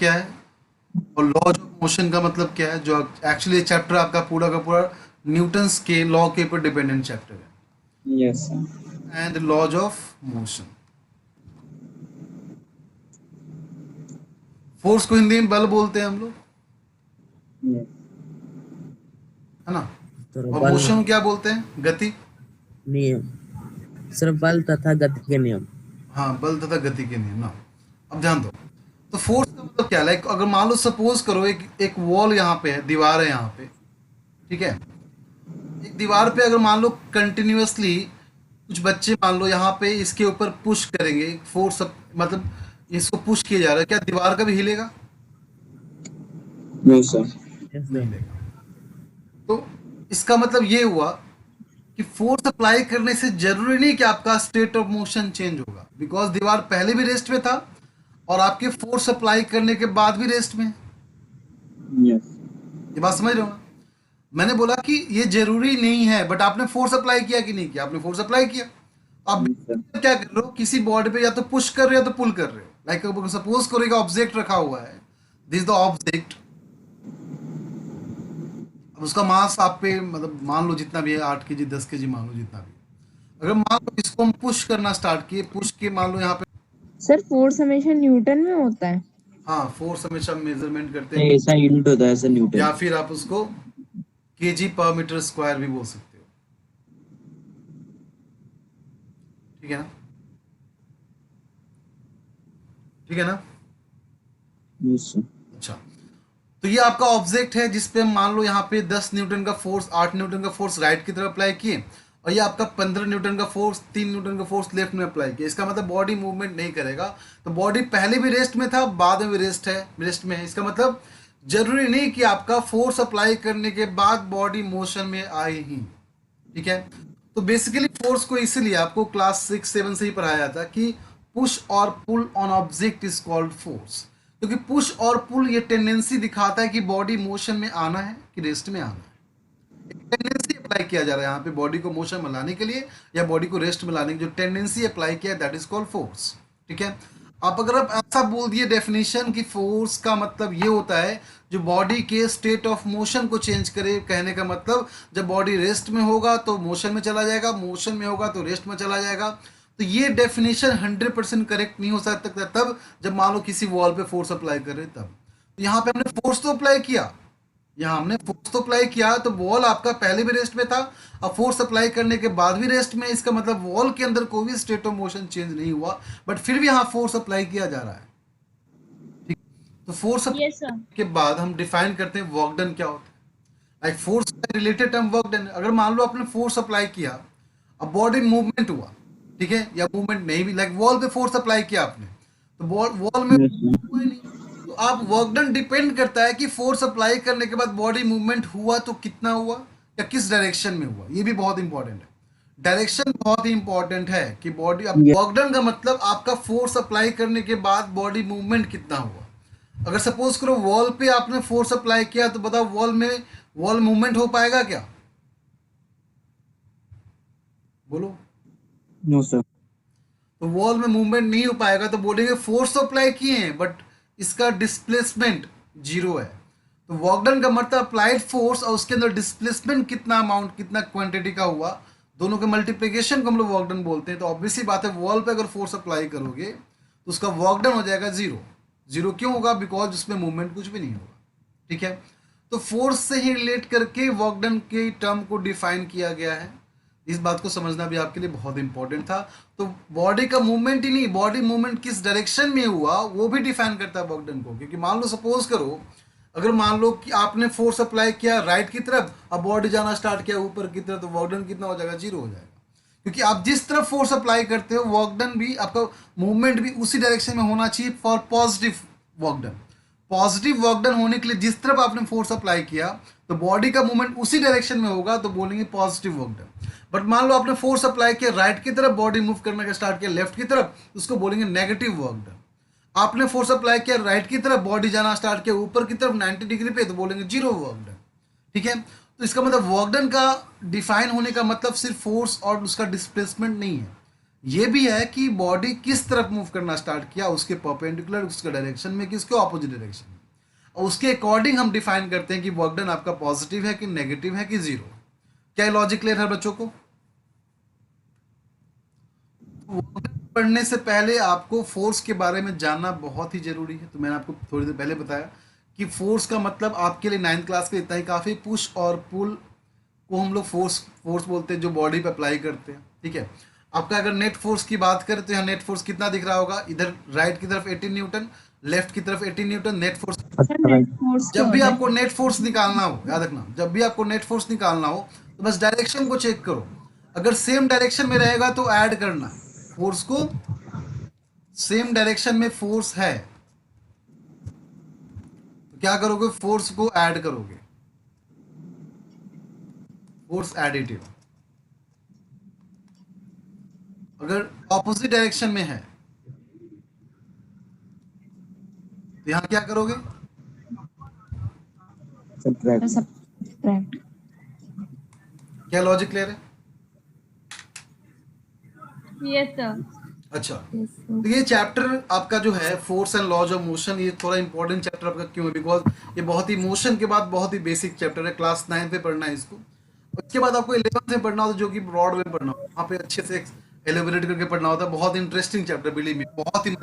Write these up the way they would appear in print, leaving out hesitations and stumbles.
क्या है और लॉज ऑफ मोशन का मतलब क्या है, जो एक्चुअली चैप्टर आपका पूरा का पूरा न्यूटन्स के लॉ के ऊपर डिपेंडेंट चैप्टर है, yes sir. And laws of motion. Force को हिंदी में बल बोलते हैं हम लोग, है ना। तो और बल मोशन को क्या बोलते हैं, गति। नियम, सिर्फ बल तथा गति के नियम। हाँ, बल तथा गति के नियम ना। अब ध्यान दो, तो फोर्स का मतलब क्या है, लाइक अगर मान लो सपोज करो एक एक वॉल यहाँ पे है, दीवार है यहाँ पे, ठीक है। एक दीवार पे अगर मान लो कंटिन्यूअसली कुछ बच्चे मान लो यहाँ पे इसके ऊपर पुश करेंगे, फोर्स मतलब इसको पुश किया जा रहा है, क्या दीवार का भी हिलेगा? No sir. Yes, नहीं sir. हिलेगा। तो इसका मतलब ये हुआ कि फोर्स अप्लाई करने से जरूरी नहीं कि आपका स्टेट ऑफ मोशन चेंज होगा, बिकॉज दीवार पहले भी रेस्ट में था और आपके फोर्स अप्लाई करने के बाद भी रेस्ट में है। यस। ये बात समझ रहे हो ना? मैंने बोला कि ये जरूरी नहीं है, बट आपने फोर्स अप्लाई किया कि नहीं किया? आपने फोर्स अप्लाई किया। आप सर। क्या कर रहे हो, किसी बॉडी पे या तो पुश कर रहे हो या तो पुल कर रहे हो। लाइक सपोज करो एक ऑब्जेक्ट रखा हुआ है, दिस द ऑब्जेक्ट। अब उसका मास आप पे मतलब मान लो जितना भी है, 8 kg 10 kg मान लो जितना भी। अगर मान लो इसको हम पुश करना स्टार्ट किए, पुश के मान लो यहाँ पे, सर फोर्स हमेशा न्यूटन में होता है। हाँ फोर्स हमेशा मेजरमेंट करते हैं, ऐसा यूनिट होता है सर, न्यूटन। या फिर आप उसको kg/m² भी बोल सकते हो, ठीक है ना, ठीक है ना। Yes sir. अच्छा, तो ये आपका ऑब्जेक्ट है जिसपे हम मान लो यहाँ पे 10 न्यूटन का फोर्स, 8 न्यूटन का फोर्स राइट की तरफ अप्लाई किए, और ये आपका 15 न्यूटन का फोर्स, 3 न्यूटन का फोर्स लेफ्ट में अप्लाई किया। इसका मतलब बॉडी मूवमेंट नहीं करेगा। तो बॉडी पहले भी रेस्ट में था, बाद में भी रेस्ट में है। इसका मतलब जरूरी नहीं कि आपका फोर्स अप्लाई करने के बाद बॉडी मोशन में आए ही, ठीक है। तो बेसिकली फोर्स को इसीलिए आपको क्लास 6-7 से ही पढ़ाया जाता कि पुश और pull on object is called force, क्योंकि पुश और पुल ये टेंडेंसी दिखाता है कि बॉडी मोशन में आना है कि रेस्ट में आना है। टेंडेंसी अप्लाई किया जा रहा है यहाँ पे बॉडी को मोशन में लाने के लिए या बॉडी को रेस्ट में लाने की जो टेंडेंसी अप्लाई किया दैट इज कॉल्ड फोर्स, ठीक है। आप अगर आप ऐसा बोल दिए डेफिनेशन कि फोर्स का मतलब ये होता है जो बॉडी के स्टेट ऑफ मोशन को चेंज करे, कहने का मतलब जब बॉडी रेस्ट में होगा तो मोशन में चला जाएगा, मोशन में होगा तो रेस्ट में चला जाएगा। तो ये डेफिनेशन 100% करेक्ट नहीं हो सकता तब जब मान लो किसी वॉल पे फोर्स अप्लाई कर रहे तब। तो यहाँ पे हमने फोर्स तो अप्लाई किया, यहाँ हमने फोर्स तो अप्लाई किया, तो वॉल आपका पहले भी रेस्ट में था और फोर्स अप्लाई करने के बाद भी रेस्ट में। इसका मतलब वॉल के अंदर कोई भी स्टेट ऑफ मोशन चेंज नहीं हुआ, बट फिर भी यहाँ फोर्स अप्लाई किया जा रहा है, ठीक। तो फोर्स यस सर। के बाद हम डिफाइन करते हैं वर्क डन क्या होता है। Like force related term work done. अगर मान लो आपने फोर्स अप्लाई किया, अब बॉडी मूवमेंट हुआ, ठीक है, या मूवमेंट नहीं भी, लाइक वॉल पे फोर्स अप्लाई किया आपने, तो वॉल में यस सर। हुआ ही नहीं। तो आप वर्क डन डिपेंड करता है कि फोर्स अप्लाई करने के बाद बॉडी मूवमेंट हुआ तो कितना हुआ या किस डायरेक्शन में हुआ। ये भी बहुत इंपॉर्टेंट है, डायरेक्शन बहुत ही इंपॉर्टेंट है कि बॉडी। अब वर्क डन का मतलब आपका फोर्स अप्लाई करने के बाद बॉडी मूवमेंट कितना हुआ। अगर सपोज करो वॉल पे आपने फोर्स अप्लाई किया, तो बताओ वॉल मूवमेंट हो पाएगा क्या? बोलो। No sir. तो वॉल में मूवमेंट नहीं हो पाएगा, तो बोलेंगे फोर्स तो अप्लाई किए हैं बट इसका डिस्प्लेसमेंट जीरो है। तो वर्क डन का मतलब अप्लाइड फोर्स और उसके अंदर डिस्प्लेसमेंट कितना अमाउंट, कितना क्वांटिटी का हुआ, दोनों के मल्टीप्लिकेशन को हम लोग वर्क डन बोलते हैं। तो ऑब्वियसली बात है, वॉल पे अगर फोर्स अप्लाई करोगे तो उसका वर्क डन हो जाएगा जीरो। जीरो क्यों होगा? बिकॉज उसमें मूवमेंट कुछ भी नहीं होगा, ठीक है। तो फोर्स से ही रिलेट करके वर्क डन के टर्म को डिफाइन किया गया है। इस बात को समझना भी आपके लिए बहुत इंपॉर्टेंट था। तो बॉडी का मूवमेंट ही नहीं, बॉडी मूवमेंट किस डायरेक्शन में हुआ वो भी डिफाइन करता है वर्क डन को। क्योंकि मान लो सपोज करो, अगर मान लो कि आपने फोर्स अप्लाई किया राइट की तरफ, अब बॉडी जाना स्टार्ट किया ऊपर की तरफ, तो वर्क डन कितना हो जाएगा? जीरो हो जाएगा। क्योंकि आप जिस तरफ फोर्स अप्लाई करते हो, वर्क डन भी आपका मूवमेंट भी उसी डायरेक्शन में होना चाहिए for positive work done. Positive work done होने के लिए जिस तरफ आपने फोर्स अप्लाई किया तो बॉडी का मूवमेंट उसी डायरेक्शन में होगा, तो बोलेंगे पॉजिटिव वर्क डन। बट मान लो आपने फोर्स अप्लाई किया राइट की तरफ, बॉडी मूव करने का स्टार्ट किया लेफ्ट की तरफ, उसको बोलेंगे नेगेटिव वर्क डन। आपने फोर्स अप्लाई किया राइट की तरफ, बॉडी जाना स्टार्ट किया ऊपर की तरफ 90 डिग्री पे, तो बोलेंगे जीरो वर्क डन, ठीक है। तो इसका मतलब वर्क डन का डिफाइन होने का मतलब सिर्फ फोर्स और उसका डिस्प्लेसमेंट नहीं है। ये भी है कि बॉडी किस तरफ मूव करना स्टार्ट किया, उसके परपेंडिकुलर, उसके डायरेक्शन में कि उसके ऑपोजिट डायरेक्शन में, और उसके अकॉर्डिंग हम डिफाइन करते हैं कि वर्क डन आपका पॉजिटिव है कि नेगेटिव है कि जीरो। क्या लॉजिक क्लियर है बच्चों को? वर्क डन पढ़ने से पहले आपको फोर्स के बारे में जानना बहुत ही जरूरी है। तो मैंने आपको थोड़ी देर पहले बताया कि फोर्स का मतलब आपके लिए 9th क्लास के इतना ही काफ़ी। पुश और पुल को हम लोग फोर्स फोर्स बोलते हैं, जो बॉडी पे अप्लाई करते हैं, ठीक है। आपका अगर नेट फोर्स की बात करें तो यहाँ नेट फोर्स कितना दिख रहा होगा, इधर राइट की तरफ 18 न्यूटन, लेफ्ट की तरफ 18 Newton net force. Sir net force क्या जब भी होता आपको है? नेट फोर्स निकालना हो, याद रखना, जब भी आपको नेट फोर्स निकालना हो तो बस डायरेक्शन को चेक करो। अगर सेम डायरेक्शन में रहेगा तो ऐड करना फोर्स को, सेम डायरेक्शन में फोर्स है तो क्या करोगे, फोर्स को ऐड करोगे, फोर्स एडिटिव। अगर ऑपोजिट डायरेक्शन में है तो यहाँ क्या करोगे, subtract. सब्ट्रैक्ट। क्या लॉजिक क्लियर है? Yes sir. अच्छा, तो ये चैप्टर आपका जो है force and laws of motion, ये थोड़ा इंपॉर्टेंट चैप्टर आपका क्यों है, बिकॉज ये बहुत ही मोशन के बाद बहुत ही बेसिक चैप्टर है। क्लास 9 पे पढ़ना है इसको, उसके बाद आपको 11th में पढ़ना होता है, जो कि ब्रॉड में पढ़ना होता है, वहाँ पे अच्छे से एलिबरेट करके पढ़ना होता है। बहुत इंटरेस्टिंग चैप्टर, बिलीव मी, बहुत ही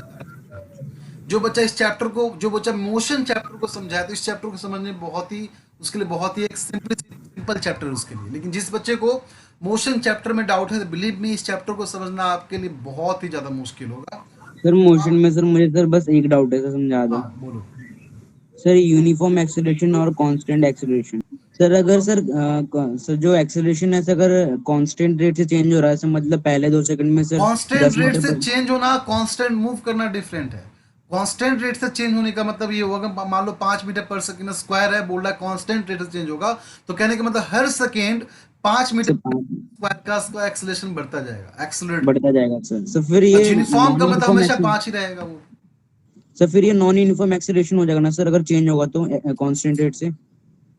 जो बच्चा इस चैप्टर को, जो बच्चा मोशन चैप्टर को समझा है तो इस चैप्टर को समझने बहुत ही, उसके लिए बहुत ही एक सिंपल चैप्टर है उसके लिए। लेकिन जिस बच्चे को मोशन चैप्टर में डाउट है, बिलीव मी, इस चैप्टर को समझना आपके लिए बहुत ही ज्यादा मुश्किल होगा। सर मोशन में सर मुझे सर बस एक डाउट है, सर समझा दो। हाँ बोलो। सर यूनिफॉर्म एक्सेलरेशन और कांस्टेंट एक्सेलरेशन, सर अगर सर जो एक्सेलरेशन है सर अगर कांस्टेंट रेट से चेंज हो रहा है, सर मतलब पहले 2 सेकंड में सर कांस्टेंट 10 रेट मीटर से पर। चेंज होना, कांस्टेंट मूव करना डिफरेंट है। कांस्टेंट रेट से चेंज होने का मतलब ये होगा, मान लो 5 मीटर पर सेकंड स्क्वायर है, बोल रहा है कांस्टेंट रेट से चेंज होगा, तो कहने का मतलब हर सेकंड 5 मीटर सर 5 स्क्वायर का एक्सेलरेशन बढ़ता जाएगा, एक्सेलरेट। बढ़ता जाएगा सर फिर और ये यूनिफॉर्म नॉन का मतलब यूनिफॉर्म हमेशा 5 ही रहेगा वो। सर फिर ये नॉन यूनिफॉर्म एक्सेलरेशन हो जाएगा ना सर, अगर चेंज होगा तो कांस्टेंट रेट से।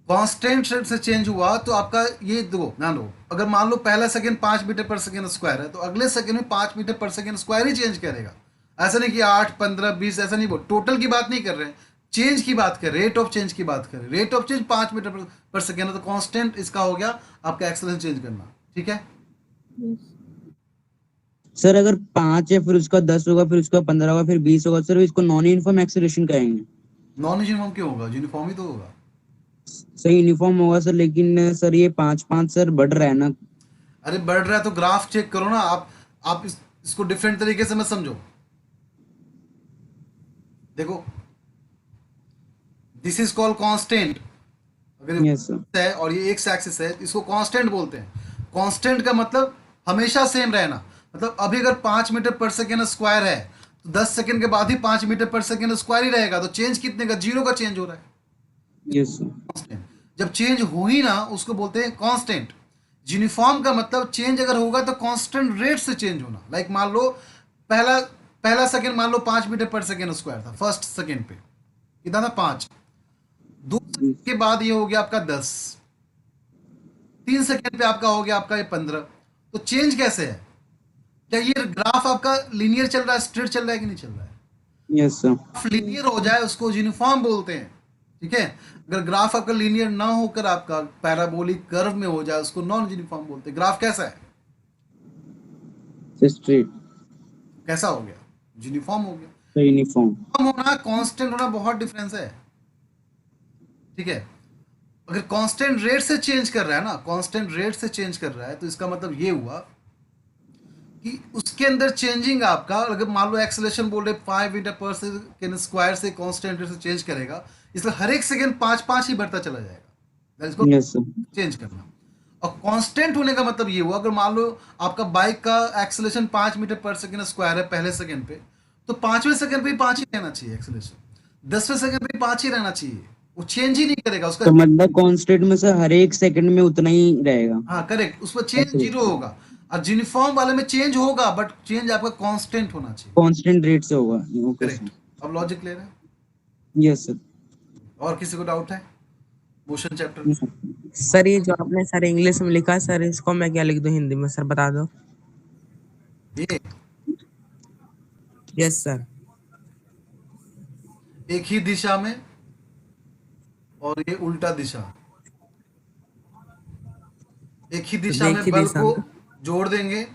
कांस्टेंट रेट से चेंज हुआ तो आपका ये दो ध्यान लो, अगर मान लो पहला सेकंड 5 मीटर पर सेकंड स्क्वायर है तो अगले सेकंड में 5 मीटर पर सेकंड स्क्वायर ही चेंज करेगा। ऐसा नहीं कि 8 15 20, ऐसा नहीं, बोल टोटल की बात नहीं कर रहे हैं, चेंज की बात कर, रेट ऑफ चेंज की बात कर, रेट ऑफ चेंज 5 मीटर पर सेकंड है तो कांस्टेंट इसका हो गया आपका एक्सेलरेशन चेंज करना, ठीक है। सर अगर 5 है फिर उसका 10 होगा, फिर उसका 15 होगा, फिर 20 होगा, सर इसको नॉन यूनिफॉर्म एक्सेलरेशन कहेंगे। नॉन यूनिफॉर्म क्यों होगा, यूनिफॉर्म ही तो होगा। सर यूनिफॉर्म होगा सर, लेकिन सर ये 5 सर बढ़ रहा है ना। अरे बढ़ रहा है तो ग्राफ चेक करो ना आप इसको डिफरेंट तरीके से मत समझो। देखो, दिस इज कॉल्ड कांस्टेंट, अगर यस सर। है और ये एक्स एक्सिस है, इसको कांस्टेंट बोलते हैं। कांस्टेंट का मतलब हमेशा सेम रहना, मतलब अभी अगर 5 मीटर पर सेकेंड स्क्वायर है तो 10 सेकंड के बाद ही 5 मीटर पर सेकेंड स्क्वायर ही रहेगा, तो चेंज कितने का, जीरो का चेंज हो रहा है। Yes sir. कांस्टेंट जब चेंज हो ही ना उसको बोलते हैं कांस्टेंट। यूनिफॉर्म का मतलब चेंज अगर होगा तो कांस्टेंट रेट से चेंज होना। लाइक मान लो पहला पहला सेकंड मान लो 5 मीटर पर सेकेंड स्क्वायर था, फर्स्ट सेकंड पे कितना था 5, 2 सेकंड के बाद ये हो गया आपका 10, 3 सेकंड पे आपका हो गया आपका ये 15। तो चेंज कैसे है, क्या ये ग्राफ आपका लीनियर चल रहा है, स्ट्रेट चल रहा है कि नहीं चल रहा है? Yes sir. लीनियर हो जाए उसको यूनिफॉर्म बोलते हैं, ठीक है। अगर ग्राफ आपका लीनियर ना होकर आपका पैराबोलिक कर्व में हो जाए उसको नॉन यूनिफॉर्म बोलते हैं। ग्राफ कैसा है, स्ट्रेट। कैसा हो गया, यूनिफॉर्म हो गया। Sir uniform. यूनिफॉर्म होना कांस्टेंट होना बहुत डिफरेंस है, ठीक है। अगर कांस्टेंट रेट से चेंज कर रहा है ना, कांस्टेंट रेट से चेंज कर रहा है तो इसका मतलब ये हुआ कि उसके अंदर चेंजिंग आपका, अगर मान लो एक्सेलरेशन बोल रहे 5 मीटर पर सेकेंड स्क्वायर से कांस्टेंट रेट से चेंज करेगा, इसलिए हर एक सेकंड 5 ही बढ़ता चला जाएगा, इसको यस सर। चेंज करना। और कांस्टेंट होने का मतलब ये हुआ, अगर मान लो आपका बाइक का एक्सेलरेशन 5 मीटर पर सेकेंड स्क्वायर है पहले सेकंड पे, तो 5वें सेकंड पे 5 ही रहना चाहिए एक्सेलरेशन, 10वें सेकंड पे 5 ही रहना चाहिए, वो चेंज ही नहीं करेगा उसका। तो मतलब कांस्टेंट में सर हर एक सेकंड में उतना ही रहेगा। हाँ करेक्ट, उस पर चेंज जीरो होगा। और यूनिफॉर्म वाले में चेंज होगा बट चेंज आपका कांस्टेंट होना चाहिए, कांस्टेंट रेट से होगा। Okay correct. सर। अब लॉजिक क्लियर है? Yes sir. और किसी को डाउट है मोशन चैप्टर में? सर ये जो आपने सर इंग्लिश में लिखा है सर, इसको मैं क्या लिख दूं हिंदी में, सर बता दो। ये यस सर। एक ही दिशा में और ये उल्टा दिशा, एक ही तो दिशा में देखिए बल दिशा को में। जोड़ देंगे,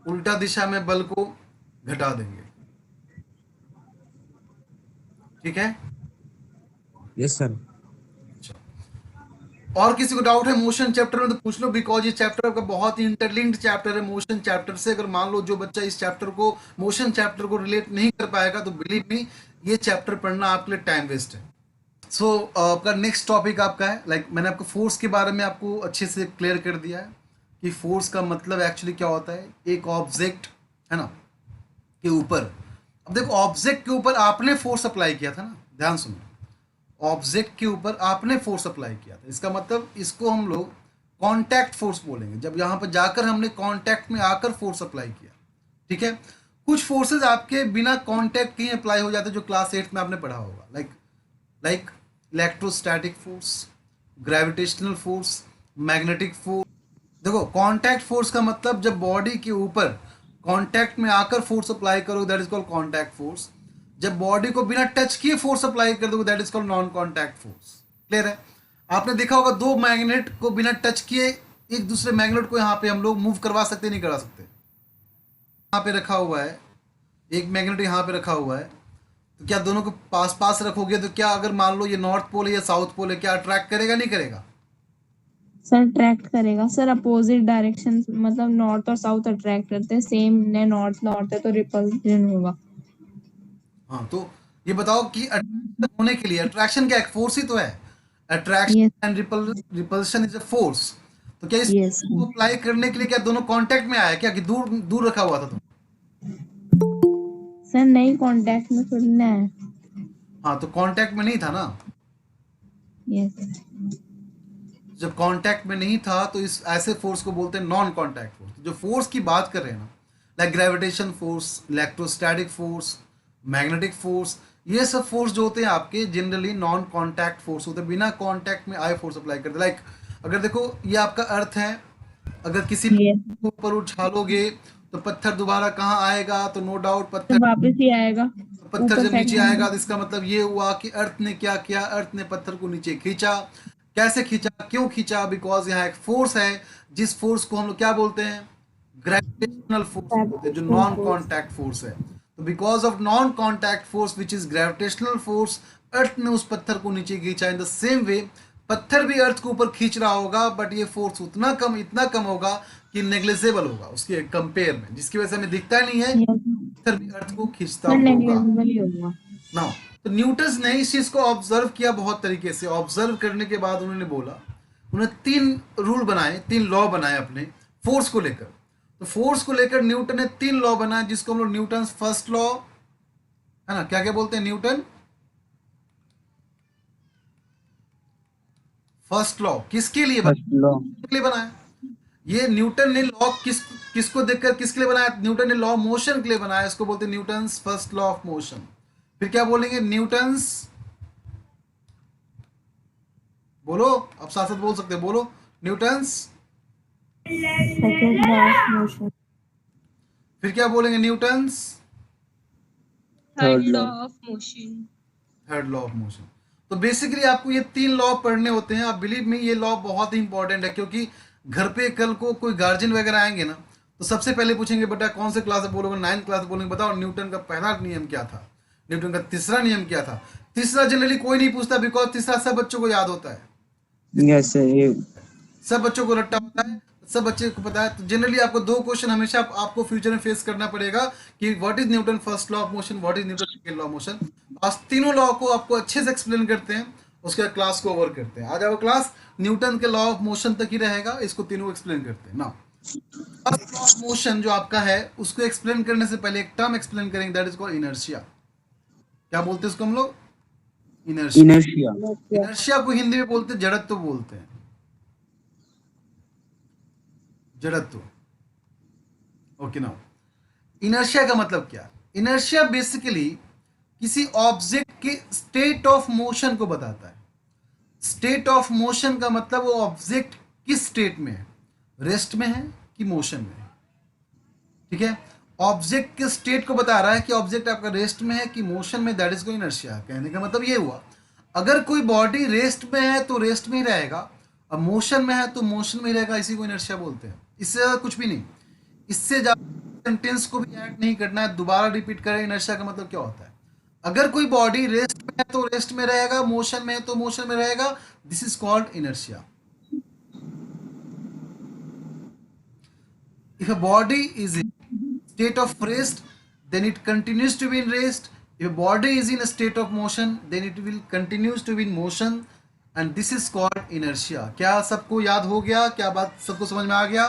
उल्टा दिशा में बल को घटा देंगे। ठीक है। Yes sir. अच्छा, और किसी को डाउट है मोशन चैप्टर में तो पूछ लो, बिकॉज ये चैप्टर का बहुत ही इंटरलिंक्ड चैप्टर है मोशन चैप्टर से। अगर मान लो जो बच्चा इस चैप्टर को, मोशन चैप्टर को रिलेट नहीं कर पाएगा तो बिलीव मी ये चैप्टर पढ़ना आपके लिए टाइम वेस्ट है। सो आपका नेक्स्ट टॉपिक आपका है, मैंने आपको फोर्स के बारे में आपको अच्छे से क्लियर कर दिया है कि फोर्स का मतलब एक्चुअली क्या होता है। एक ऑब्जेक्ट है ना के ऊपर, अब देखो ऑब्जेक्ट के ऊपर आपने फोर्स अप्लाई किया था ना, ध्यान सुनो, ऑब्जेक्ट के ऊपर आपने फोर्स अप्लाई किया था, इसका मतलब इसको हम लोग कांटेक्ट फोर्स बोलेंगे, जब यहाँ पर जाकर हमने कांटेक्ट में आकर फोर्स अप्लाई किया। ठीक है। कुछ फोर्सेज आपके बिना कांटेक्ट के ही अप्लाई हो जाते हैं, जो क्लास 8 में आपने पढ़ा होगा, like electrostatic force, gravitational force, magnetic force. देखो कांटेक्ट फोर्स का मतलब जब बॉडी के ऊपर कांटेक्ट में आकर फोर्स अप्लाई करो that is called contact force. जब बॉडी को बिना टच किए फोर्स अप्लाई कर दो that is called non contact force. Clear है। आपने देखा होगा दो मैग्नेट को बिना टच किए एक दूसरे मैग्नेट को यहाँ पे हम लोग मूव करवा सकते नहीं करा सकते। यहाँ पे रखा हुआ है एक मैग्नेट, यहाँ पे रखा हुआ है, तो क्या दोनों को पास पास रखोगे तो क्या अगर मान लो ये नॉर्थ पोल है या साउथ पोल है, क्या अट्रैक्ट करेगा नहीं करेगा? सर अट्रैक्ट करेगा सर, अपोजिट डायरेक्शन मतलब नॉर्थ और साउथ अट्रैक्ट करते हैं, सेम ने नॉर्थ नॉर्थ है तो रिपल्जन होगा। हाँ, तो ये बताओ कि अट्रैक्शन होने के लिए, अट्रैक्शन क्या है? फोर्स ही तो है। Yes attraction and repulsion is a force. तो क्या इस यस फोर्स को अप्लाई करने के लिए क्या दोनों कांटेक्ट में आया क्या, कि दूर दूर रखा हुआ था तुम? सर नहीं, कांटेक्ट में थोड़ी ना है। हाँ, तो कांटेक्ट में नहीं था ना। यस जब कांटेक्ट में नहीं था तो इस ऐसे फोर्स को बोलते हैं नॉन कांटेक्ट फोर्स। जो फोर्स की बात कर रहे हैं ना, like gravitation force, electrostatic force, magnetic force, ये सब फोर्स जो होते हैं आपके जनरली नॉन कांटेक्ट फोर्स होते हैं, बिना कांटेक्ट में आए फोर्स अप्लाई करते हैं। लाइक अगर देखो ये आपका अर्थ है, अगर किसी यस, पत्थर को ऊपर उछालोगे तो पत्थर दोबारा कहाँ आएगा? तो नो डाउट तो पत्थर, वापस ही आएगा, पत्थर ऊपर जब फेंक नीचे देंगे। आएगा तो इसका मतलब ये हुआ कि अर्थ ने क्या किया, अर्थ ने पत्थर को नीचे खींचा। कैसे खींचा, क्यों खींचा? बिकॉज यहाँ एक फोर्स है, जिस फोर्स को हम लोग क्या बोलते हैं? ग्रेविटेशनल फोर्स बोलते हैं, जो gravitational non force. Contact force है। तो because of non contact force which is gravitational force, Earth ने उस पत्थर को नीचे खींचा। इन द सेम वे पत्थर भी अर्थ को ऊपर खींच रहा होगा, बट ये फोर्स इतना कम होगा कि नेग्लिजिबल होगा उसके कंपेयर में, जिसकी वजह से हमें दिखता नहीं है यस पत्थर भी अर्थ को खींचता सर, होगा। नेग्लिजिबल ही होगा। नाउ तो न्यूटन ने इस चीज को ऑब्जर्व किया बहुत तरीके से। ऑब्जर्व करने के बाद उन्होंने बोला, उन्होंने तीन रूल बनाए, तीन लॉ बनाए अपने फोर्स को लेकर। तो फोर्स को लेकर न्यूटन ने तीन लॉ बनाए, जिसको हम लोग न्यूटन फर्स्ट लॉ, है ना, क्या क्या बोलते हैं? न्यूटन फर्स्ट लॉ किसके लिए फर्स्ट बनाया? लॉ। के लिए बनाया। ये न्यूटन ने लॉ किसको देखकर किसके लिए बनाया? न्यूटन ने लॉ मोशन के लिए बनाया, इसको बोलते हैं Newton first law of motion. फिर क्या बोलेंगे? न्यूटन्स, बोलो, आप साथ साथ बोल सकते हैं, बोलो, Newton's. Second law of motion. फिर क्या बोलेंगे? Newton's third third law. Law of motion. Third law of motion. तो बेसिकली आपको ये तीन लॉ पढ़ने होते हैं। आप बिलीव में ये लॉ बहुत ही इंपॉर्टेंट है, क्योंकि घर पे कल को कोई गार्जियन वगैरह आएंगे ना, तो सबसे पहले पूछेंगे बेटा कौन से क्लास में बोलोगे? 9th क्लास में बोलेंगे, बताओ न्यूटन का पहला नियम क्या था, न्यूटन का तीसरा नियम क्या था। तीसरा जनरली कोई नहीं पूछता, बिकॉज तीसरा सब बच्चों को याद होता है, यस सर, ये सब बच्चों को रट्टा होता है, सब बच्चे को पता है। तो जनरली आपको दो क्वेश्चन हमेशा आपको फ्यूचर में फेस करना पड़ेगा कि what is Newton first law of motion, what is Newton second law of motion. आज तीनों लॉ को आपको अच्छे से एक्सप्लेन करते हैं, उसके बाद क्लास को ओवर करते हैं। आज आपका क्लास न्यूटन के लॉ ऑफ मोशन तक ही रहेगा, इसको तीनों एक्सप्लेन करते हैं ना। फर्स्ट लॉ ऑफ मोशन जो आपका है उसको एक्सप्लेन करने से पहले एक टर्म एक्सप्लेन करेंगे, दैट इज कॉल्ड इनर्शिया। क्या बोलते हैं उसको हम लोग? इनर्शिया। इनर्शिया। इनर्शिया को हिंदी में बोलते हैं जड़त्व, बोलते हैं जड़त्व। ओके नाउ, इनर्शिया का मतलब क्या? इनर्शिया बेसिकली किसी ऑब्जेक्ट के स्टेट ऑफ मोशन को बताता है। स्टेट ऑफ मोशन का मतलब वो ऑब्जेक्ट किस स्टेट में है, रेस्ट में है कि मोशन में है। ठीक है। ऑब्जेक्ट के स्टेट को बता रहा है कि ऑब्जेक्ट आपका रेस्ट में है कि मोशन में, दैट इज को इनर्शिया। कहने का मतलब ये हुआ, अगर कोई बॉडी रेस्ट में है तो रेस्ट में ही रहेगा, अब मोशन में है तो मोशन में ही रहेगा, इसी को इनर्शिया बोलते हैं। इससे ज़्यादा कुछ भी नहीं, इससे ज़्यादा सेंटेंस को भी ऐड नहीं करना है। दोबारा रिपीट करें, इनर्शिया का मतलब क्या होता है। अगर कोई बॉडी रेस्ट में है तो रेस्ट में रहेगा, मोशन में है तो मोशन में रहेगा, this is called inertia. If a body is in state of rest, then it continues to be in rest. If a body is in a state of motion, then it will continues to be in motion, and this is called inertia. क्या सबको याद हो गया? क्या बात सबको समझ में आ गया?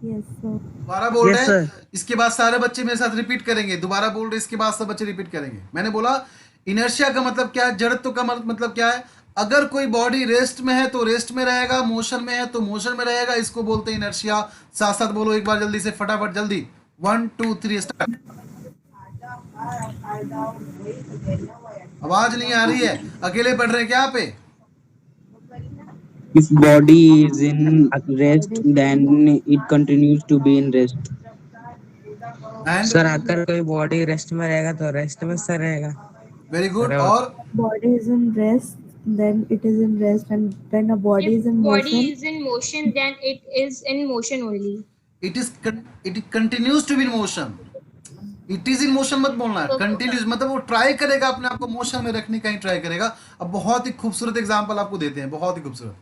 Yes, sir. दोबारा बोल Yes, रहे हैं, sir. इसके बाद सारे बच्चे मेरे साथ रिपीट करेंगे। दोबारा बोल रहे हैं, इसके बाद सब बच्चे रिपीट करेंगे। मैंने बोला इनर्शिया का मतलब क्या है, जड़त्व का मतलब क्या है। अगर कोई बॉडी रेस्ट में है तो रेस्ट में रहेगा, मोशन में है तो मोशन में रहेगा, इसको बोलते हैं इनर्शिया। साथ साथ बोलो एक बार जल्दी से, फटाफट जल्दी, 1 2 3 स्टार्ट। आवाज नहीं आ रही है, अकेले पढ़ रहे हैं क्या यहाँ पे? If body is in rest, then it continues to be in rest. And sir अगर कोई बॉडी रेस्ट में रहेगा तो रेस्ट में सर रहेगा। Very good. अरे और Body is in rest, then it is in rest, and when a body If is in body motion, is in motion, then it is in motion only. It continues to be in motion. It is in motion मत बोलना है, continues मतलब वो try करेगा अपने आप को motion में रखने का ही ट्राई करेगा। अब बहुत ही खूबसूरत एग्जांपल आपको देते हैं, बहुत ही खूबसूरत।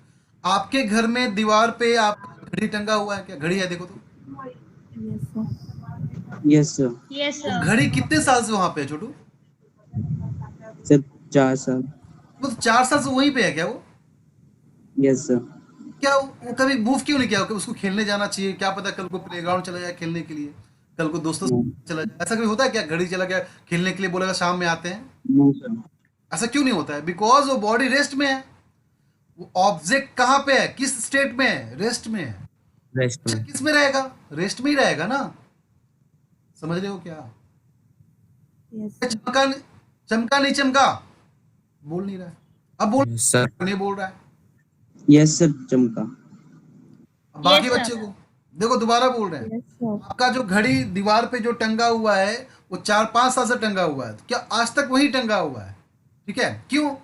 आपके घर में दीवार पे आपका घड़ी टंगा हुआ है क्या? घड़ी है, देखो तो। yes, sir. Yes, sir. Yes, वो sir. घड़ी कितने साल से वहां पे है छोटू? Sir, 4 साल। वो 4 साल से वहीं पे है क्या वो? Yes, sir. क्या वो कभी मूव क्यों नहीं किया? उसको खेलने जाना चाहिए, क्या पता कल को प्लेग्राउंड चला जाए खेलने के लिए, कल को दोस्तों से चला जाए। ऐसा कभी होता है क्या? घड़ी चला गया खेलने के लिए, बोलेगा शाम में आते हैं, No, sir. ऐसा क्यों नहीं होता है? बिकॉज वो बॉडी रेस्ट में है। वो ऑब्जेक्ट कहाँ पे है, किस स्टेट में है? रेस्ट में है। रेस्ट में। किस में रहेगा? रेस्ट में ही रहेगा ना। समझ रहे हो क्या? Yes, sir. चमका चमका नहीं चमका, बोल नहीं रहा है। अब बोल, सर नहीं बोल रहा है। Yes, sir. चमका। अब बाकी Yes, sir. बच्चे को देखो, दोबारा बोल रहे हैं। Yes, sir. आपका जो घड़ी दीवार पे जो टंगा हुआ है वो 4-5 साल से टंगा हुआ है, तो क्या आज तक वही टंगा हुआ है? ठीक है, क्यों?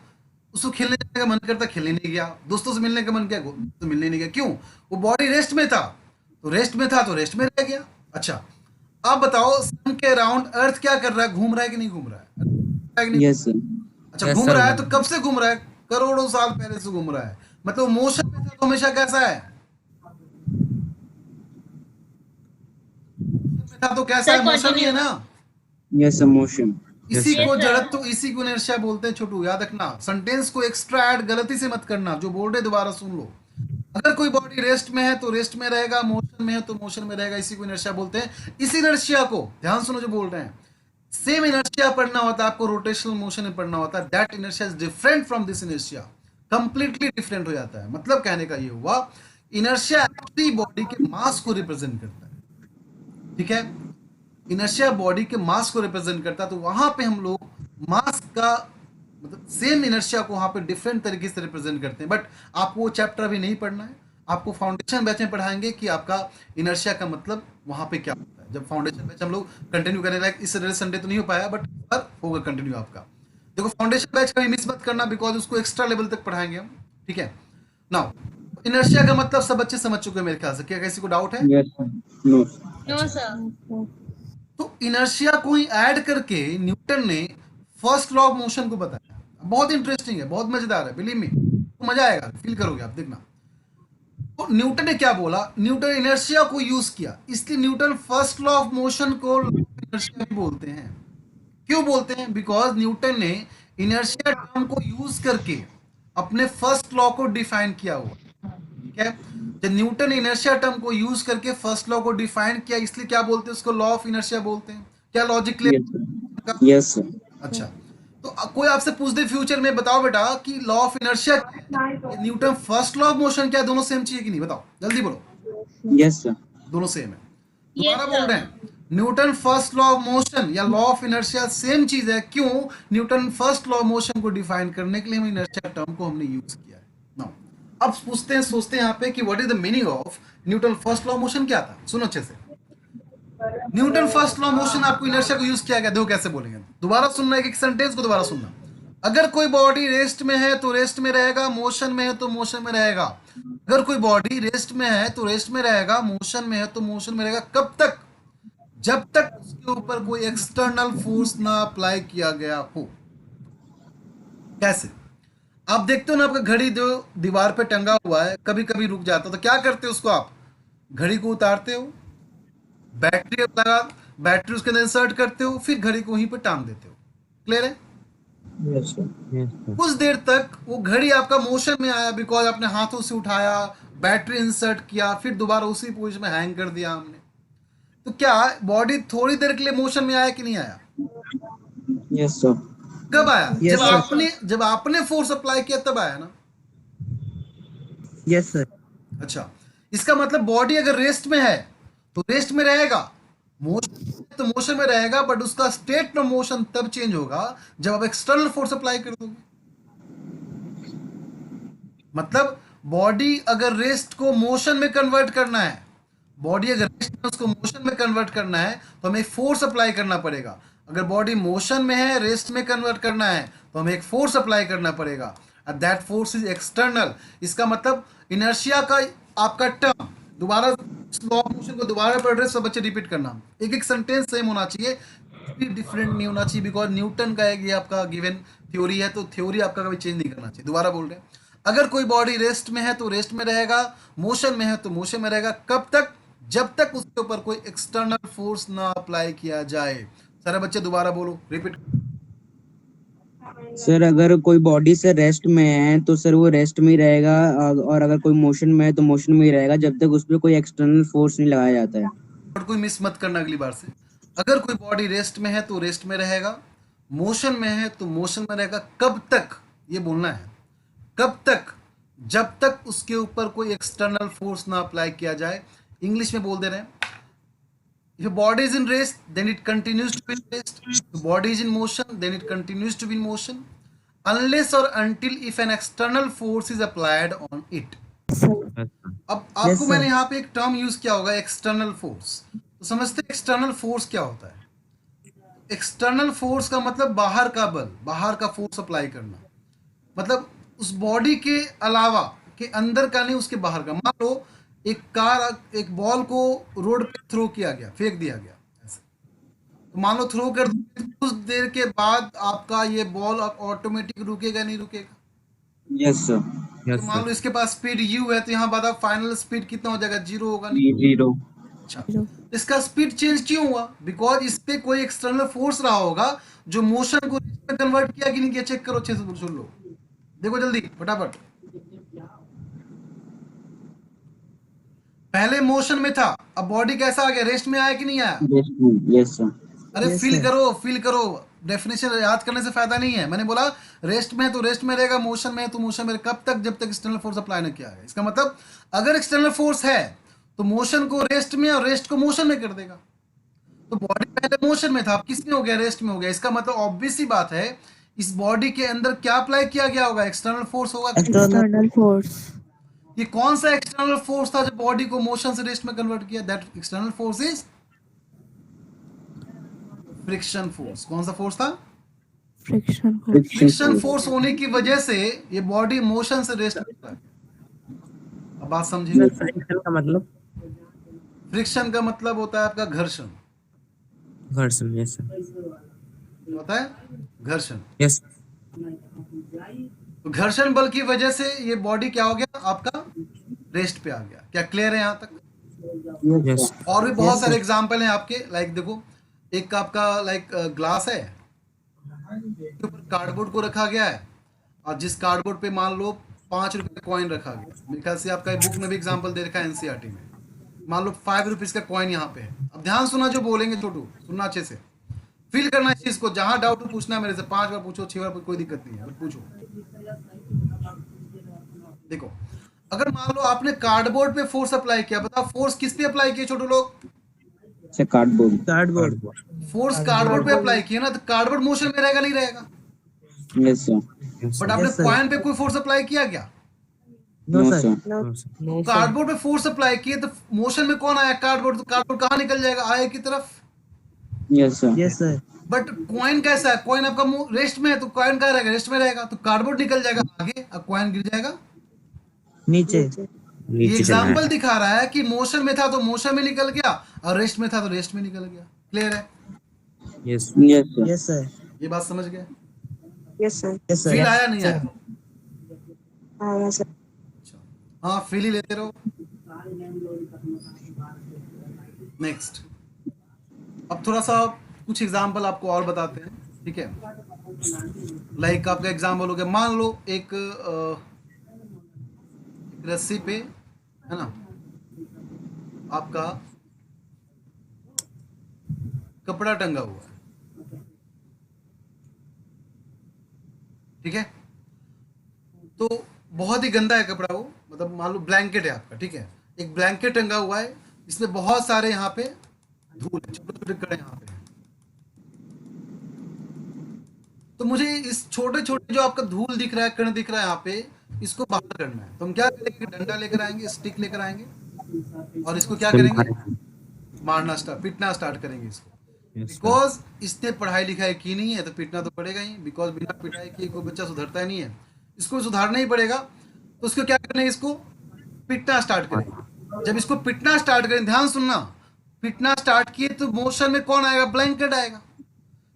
उसको खेलने जाने का मन करता, खेलने नहीं गया। दोस्तों से मिलने का मन किया तो मिलने नहीं गया। क्यों? वो बॉडी रेस्ट में था, तो रेस्ट में था तो रेस्ट में रह गया। अच्छा, अब बताओ सन के अराउंड अर्थ क्या कर रहा है? घूम रहा है कि नहीं घूम रहा है? कि नहीं? Yes, sir. अच्छा, Yes, घूम sir. रहा है तो कब से घूम रहा है? करोड़ों साल पहले से घूम रहा है। मतलब मोशन में था तो हमेशा कैसा है? में था तो कैसा है? Sir, मोशन ही है continue. ना। Yes, sir. Motion. इसी Yes, को sir. जड़त्व, इसी को इनर्शिया बोलते हैं छोटू, याद रखना। सेंटेंस को एक्स्ट्रा ऐड गलती से मत करना, जो बोल रहे दोबारा सुन लो। अगर कोई बॉडी रेस्ट में है तो रेस्ट में रहेगा, मोशन में है तो मोशन में रहेगा, इसी को इनर्शिया बोलते हैं। इस इनर्शिया को ध्यान सुनो जो बोल रहे हैं। सेम इनर्शिया पढ़ना होता है आपको, रोटेशनल मोशन में पढ़ना होता है। That inertia is different from this inertia, completely different हो जाता है। मतलब कहने का ये हुआ, इनर्शिया एक्चुअली बॉडी के मास को रिप्रेजेंट करता है। ठीक है, इनर्शिया बॉडी के मास को रिप्रेजेंट करता है। तो वहां पे हम लोग मास का मतलब सेम इनर्शिया को वहां पे डिफरेंट तरीके से रिप्रेजेंट करते हैं। बट आपको वो चैप्टर अभी नहीं पढ़ना है, आपको फाउंडेशन बैच में पढ़ाएंगे कि आपका इनर्शिया का मतलब वहां पे क्या होता है। जब फाउंडेशन बैच हम लोग कंटिन्यू करने लायक, इस संडे तो नहीं हो पाया, बट पर होगा कंटिन्यू आपका। देखो फाउंडेशन बैच कभी मिस मत करना, बिकॉज उसको एक्स्ट्रा लेवल तक पढ़ाएंगे हम। ठीक है, नाउ इनर्शिया का मतलब सब बच्चे समझ चुके हैं मेरे ख्याल से। क्या किसी को डाउट है? Yes, sir. No, sir. No, sir. Yes, sir. तो इनर्शिया को ही ऐड करके न्यूटन ने फर्स्ट लॉ ऑफ मोशन को बताया। बहुत इंटरेस्टिंग है, बहुत मजेदार है, बिलीव मी, मजा आएगा, फील करोगे आप, देखना। तो न्यूटन ने क्या बोला? न्यूटन इनर्शिया को यूज किया, इसलिए Newton first law of motion को इनर्शिया भी बोलते हैं। क्यों बोलते हैं? बिकॉज न्यूटन ने इनर्शिया टर्म को यूज करके अपने फर्स्ट लॉ को डिफाइन किया हुआ। ठीक है, जब न्यूटन ने इनर्शिया टर्म को यूज करके फर्स्ट लॉ को डिफाइन किया, इसलिए क्या बोलते हैं उसको? लॉ ऑफ इनर्शिया बोलते हैं। क्या logic Yes, sir. Yes, sir. अच्छा, तो कोई आपसे पूछ दे फ्यूचर में, बताओ बेटा कि law of inertia Newton first law of motion क्या, दोनों सेम चाहिए कि नहीं? बताओ जल्दी बोलो। Yes, sir. दोनों सेम है। Yes, दोबारा बोल sir. रहे हैं, Newton first law of motion या लॉ ऑफ इनर्शिया सेम चीज है। क्यों? Newton first law of motion को डिफाइन करने के लिए हम इनर्शिया टर्म को हमने यूज किया है। नाउ अब पूछते हैं, सोचते हैं यहाँ पे कि what is the meaning of Newton first law of motion क्या था? सुनो अच्छे से। न्यूटन फर्स्ट लॉ मोशन आपको इनर्शिया को यूज किया गया, देखो कैसे बोलेंगे, दोबारा सुनना, एक एक सेंटेंस को दोबारा सुनना। अगर कोई बॉडी रेस्ट में है तो रेस्ट में रहेगा, मोशन में है तो मोशन में रहेगा। अगर कोई बॉडी रेस्ट में है तो रेस्ट में रहेगा, मोशन में है तो मोशन में रहेगा। कब तक? जब तक उसके ऊपर कोई एक्सटर्नल फोर्स ना अप्लाई किया गया हो। कैसे? आप देखते हो ना, आपका घड़ी जो दीवार पे टंगा हुआ है कभी कभी रुक जाता है, तो क्या करते हो उसको? आप घड़ी को उतारते हो, बैटरी लगा, बैटरी उसके अंदर इंसर्ट करते हो, फिर घड़ी को वहीं पे टांग देते हो। क्लियर है? Yes sir. कुछ देर तक वो घड़ी आपका मोशन में आया, बिकॉज आपने हाथों से उठाया, बैटरी इंसर्ट किया, फिर दोबारा उसी पोजीशन में हैंग कर दिया हमने। तो क्या बॉडी थोड़ी देर के लिए मोशन में आया कि नहीं आया? Yes sir. कब आया? Yes, जब आपने फोर्स अप्लाई किया तब आया ना। Yes sir. अच्छा, इसका मतलब बॉडी अगर रेस्ट में है तो रेस्ट में रहेगा, मोशन तो मोशन में रहेगा, बट उसका स्टेट ऑफ मोशन तब चेंज होगा जब आप एक्सटर्नल फोर्स अप्लाई कर दोगे। मतलब बॉडी अगर रेस्ट को मोशन में कन्वर्ट करना है, बॉडी अगर रेस्ट में उसको मोशन में कन्वर्ट करना है तो हमें एक फोर्स अप्लाई करना पड़ेगा। अगर बॉडी मोशन में है, रेस्ट में कन्वर्ट करना है तो हमें एक फोर्स अप्लाई करना पड़ेगा, and that force is external. इसका मतलब इनर्शिया का आपका टर्म, दोबारा लॉ ऑफ मोशन को दोबारा पढ़ रहे सब बच्चे रिपीट करना, एक एक सेंटेंस सेम होना चाहिए, डिफरेंट नहीं होना चाहिए, बिकॉज न्यूटन का एक ये आपका गिवन थ्योरी है, तो थ्योरी आपका कभी चेंज नहीं करना चाहिए। दोबारा बोल रहे हैं, अगर कोई बॉडी रेस्ट में है तो रेस्ट में रहेगा, मोशन में है तो मोशन में रहेगा। कब तक? जब तक उसके ऊपर कोई एक्सटर्नल फोर्स ना अप्लाई किया जाए। सारे बच्चे दोबारा बोलो, रिपीट। सर अगर कोई बॉडी से रेस्ट में है तो सर वो रेस्ट में ही रहेगा, और अगर कोई मोशन में है तो मोशन में ही रहेगा जब तक उस पर कोई एक्सटर्नल फोर्स नहीं लगाया जाता है। और कोई मिस मत करना अगली बार से। अगर कोई बॉडी रेस्ट में है तो रेस्ट में रहेगा, मोशन में है तो मोशन में रहेगा। कब तक? ये बोलना है, कब तक? जब तक उसके ऊपर कोई एक्सटर्नल फोर्स ना अप्लाई किया जाए। इंग्लिश में बोल दे रहे हैं, if body is in rest then it continues to be in rest, if body is in motion then it continues to be in motion, unless or until if an external force is applied on it. अब आपको Yes, sir. मैंने यहाँ पे एक term use किया होगा, external force. तो समझते हैं एक्सटर्नल फोर्स क्या होता है? एक्सटर्नल फोर्स का मतलब बाहर का बल, बाहर का फोर्स अप्लाई करना, मतलब उस बॉडी के अलावा, के अंदर का नहीं, उसके बाहर का। मान लो एक बॉल को रोड पे थ्रो किया गया, फेंक दिया गया ऐसे, तो मान लो थ्रो कर दिया, कुछ देर के बाद आपका ये बॉल ऑटोमेटिक रुकेगा नहीं रुकेगा? Yes sir. तो मान लो इसके पास स्पीड u है, तो यहाँ बाद फाइनल स्पीड कितना हो जाएगा? 0 होगा नहीं? जीरो। अच्छा, इसका स्पीड चेंज क्यों हुआ? बिकॉज इस पे कोई एक्सटर्नल फोर्स रहा होगा जो मोशन को कन्वर्ट किया कि नहीं किया। चेक करो, अच्छे से सुन लो, देखो जल्दी फटाफट। पहले मोशन में था, अब बॉडी कैसा आ गया? रेस्ट में आया कि नहीं आया? Yes sir. अरे Yes, फील sir. करो, फील करो। डेफिनेशन याद करने से फायदा नहीं है। मैंने बोला रेस्ट में है तो रेस्ट में रहेगा, मोशन में है तो मोशन में रहेगा। कब तक? जब तक एक्सटर्नल फोर्स अप्लाई न किया है। इसका मतलब अगर एक्सटर्नल फोर्स है तो मोशन को रेस्ट में और रेस्ट को मोशन में कर देगा। तो बॉडी पहले मोशन में था, अब किस में हो गया? रेस्ट में हो गया। इसका मतलब ऑब्वियस सी बात है, इस बॉडी के अंदर क्या अप्लाई किया गया होगा? एक्सटर्नल फोर्स होगा। External force. ये कौन सा एक्सटर्नल फोर्स था जो बॉडी को मोशन से रेस्ट में कन्वर्ट किया? That external force is friction force. कौन सा फोर्स था? Friction force. फ्रिक्शन फोर्स होने की वजह से ये बॉडी मोशन से रेस्ट में। अब बात समझिए। फ्रिक्शन का मतलब? फ्रिक्शन का मतलब होता है आपका घर्षण। घर्षण। Yes sir. क्या होता है? घर्षण। यस। तो घर्षण बल की वजह से ये बॉडी क्या हो गया? आपका रेस्ट पे आ गया। क्या क्लियर है यहाँ तक? यस। और भी बहुत Yes, सारे sir. एग्जाम्पल हैं आपके। लाइक देखो, एक आपका लाइक ग्लास है, उसके ऊपर कार्डबोर्ड को रखा गया है, और जिस कार्डबोर्ड पे मान लो 5 रुपए का कॉइन रखा गया। मेरे ख्याल से आपका बुक में भी एग्जाम्पल दे रखा है एनसीईआरटी में। मान लो 5 रुपीज का कॉइन यहाँ पे है। अब ध्यान सुना जो बोलेंगे, छोटू सुनना अच्छे से, फील करना इस चीज को। जहां डाउट हो पूछना है मेरे से, 5 बार पूछो, 6 बार, कोई दिक्कत नहीं है, बस पूछो। देखो, अगर मान लो आपने कार्डबोर्ड पे फोर्स अप्लाई किया, बताओ फोर्स किस पे अप्लाई किया छोटू लोग? Sir cardboard. Cardboard. Force cardboard पे अप्लाई किया ना, तो कार्डबोर्ड मोशन में रहेगा नहीं रहेगा? Yes sir. बट आपने कॉइन पे कोई फोर्स अप्लाई किया क्या? No no sir sir. No sir no sir cardboard पे फोर्स अप्लाई किए तो मोशन में कौन आया? कार्डबोर्ड। तो कार्डबोर्ड कहाँ निकल जाएगा? आगे की तरफ। Yes sir. Yes sir but coin कैसा है? कॉइन आपका रेस्ट में है, तो कॉइन कहाँ रहेगा? रेस्ट में रहेगा। तो कार्डबोर्ड निकल जाएगा आगे और कॉइन गिर जाएगा। नीचे ये नीचे चला एग्जाम्पल है दिखा रहा है कि मोशन में था तो मोशन में निकल गया, और रेस्ट में था तो रेस्ट में निकल गया। क्लियर है? Yes yes sir. Yes sir ये बात समझ गए? यस सर फील आया नहीं आया? सर अच्छा, हाँ फील ही लेते रहो। नेक्स्ट, अब थोड़ा सा कुछ एग्जाम्पल आपको और बताते हैं, ठीक है? लाइक आपका एग्जाम्पल हो गया, मान लो एक रस्सी पे, है ना, आपका कपड़ा टंगा हुआ है, ठीक है? तो बहुत ही गंदा है कपड़ा वो, मतलब मान लो ब्लैंकेट है आपका, ठीक है? एक ब्लैंकेट टंगा हुआ है, इसमें बहुत सारे यहाँ पे धूल है, छोटे छोटे कण यहाँ पे हैं। तो मुझे इस छोटे छोटे जो आपका धूल दिख रहा है, कण दिख रहा है यहाँ पे, इसको बाहर करना है। तो हम क्या करेंगे? डंडा लेकर आएंगे, स्टिक लेकर आएंगे, और इसको क्या करेंगे? मारना स्टार्ट, पीटना स्टार्ट करेंगे इसको। बिकॉज इसने पढ़ाई लिखाई की नहीं है तो पीटना तो पड़ेगा ही, बिकॉज बिना पिटाई किए कोई बच्चा सुधरता ही नहीं है, इसको सुधारना ही पड़ेगा। तो उसको क्या करना है? इसको पिटना स्टार्ट करेंगे। जब इसको पिटना स्टार्ट करें, ध्यान सुनना, पिटना स्टार्ट किए तो मोशन में कौन आएगा? ब्लैंकेट आएगा।